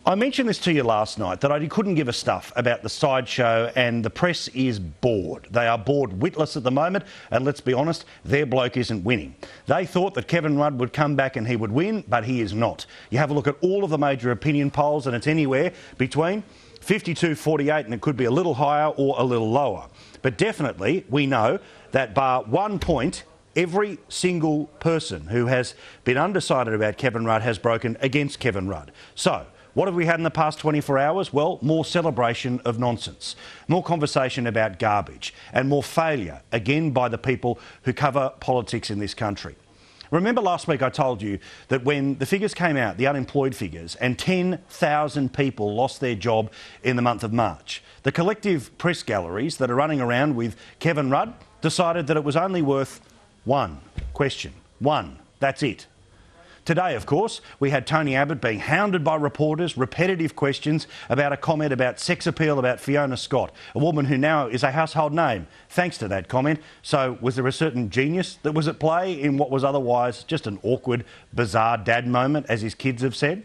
I mentioned this to you last night, that I couldn't give a stuff about the sideshow, and the press is bored. They are bored witless at the moment, and let's be honest, their bloke isn't winning. They thought that Kevin Rudd would come back and he would win, but he is not. You have a look at all of the major opinion polls and it's anywhere between 52-48, and it could be a little higher or a little lower. But definitely we know that bar 1 point, every single person who has been undecided about Kevin Rudd has broken against Kevin Rudd. So, what have we had in the past 24 hours? Well, more celebration of nonsense, more conversation about garbage, and more failure, again, by the people who cover politics in this country. Remember last week I told you that when the figures came out, the unemployed figures, and 10,000 people lost their job in the month of March, the collective press galleries that are running around with Kevin Rudd decided that it was only worth one question. One. That's it. Today, of course, we had Tony Abbott being hounded by reporters, repetitive questions about a comment about sex appeal about Fiona Scott, a woman who now is a household name, thanks to that comment. So was there a certain genius that was at play in what was otherwise just an awkward, bizarre dad moment, as his kids have said?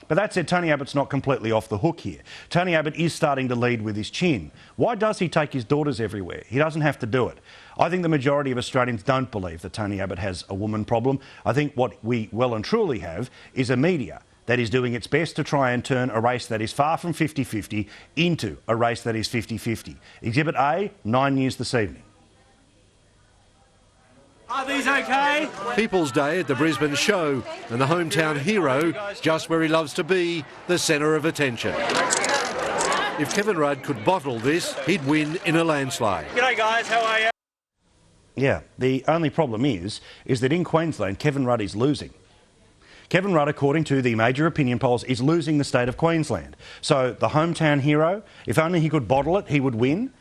But that said, Tony Abbott's not completely off the hook here. Tony Abbott is starting to lead with his chin. Why does he take his daughters everywhere? He doesn't have to do it. I think the majority of Australians don't believe that Tony Abbott has a woman problem. I think what we well and truly have is a media that is doing its best to try and turn a race that is far from 50-50 into a race that is 50-50. Exhibit A, 9 News this evening. Are these okay? People's Day at the Brisbane show, and the hometown hero, just where he loves to be, the centre of attention. If Kevin Rudd could bottle this, he'd win in a landslide. G'day guys, how are you? Yeah, the only problem is that in Queensland, Kevin Rudd is losing. Kevin Rudd, according to the major opinion polls, is losing the state of Queensland. So the hometown hero, if only he could bottle it, he would win.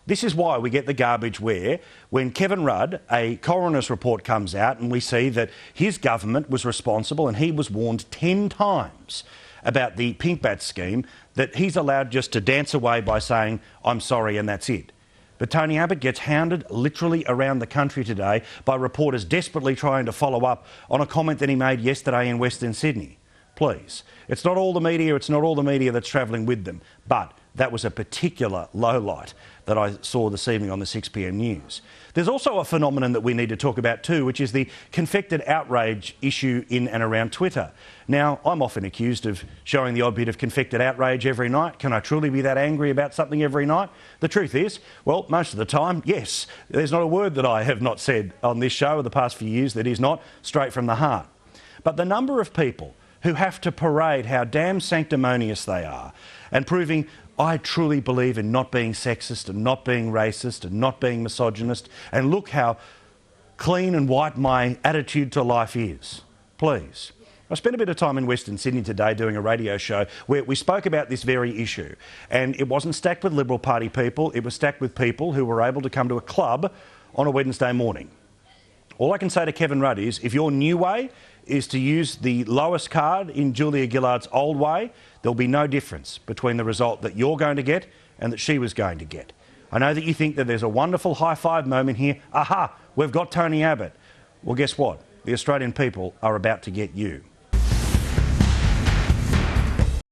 This is why we get the garbage where, when Kevin Rudd, a coroner's report comes out and we see that his government was responsible and he was warned 10 times about the pink bat scheme, that he's allowed just to dance away by saying, I'm sorry, and that's it. But Tony Abbott gets hounded literally around the country today by reporters desperately trying to follow up on a comment that he made yesterday in Western Sydney. Please, it's not all the media that's travelling with them, but that was a particular lowlight that I saw this evening on the 6 p.m. news. There's also a phenomenon that we need to talk about too, which is the confected outrage issue in and around Twitter. Now, I'm often accused of showing the odd bit of confected outrage every night. Can I truly be that angry about something every night? The truth is, well, most of the time, yes. There's not a word that I have not said on this show over the past few years that is not straight from the heart. But the number of people who have to parade how damn sanctimonious they are and proving I truly believe in not being sexist and not being racist and not being misogynist, and look how clean and white my attitude to life is. Please. I spent a bit of time in Western Sydney today doing a radio show where we spoke about this very issue, and it wasn't stacked with Liberal Party people, it was stacked with people who were able to come to a club on a Wednesday morning. All I can say to Kevin Rudd is, if your new way is to use the lowest card in Julia Gillard's old way, there'll be no difference between the result that you're going to get and that she was going to get. I know that you think that there's a wonderful high-five moment here. Aha, we've got Tony Abbott. Well, guess what? The Australian people are about to get you.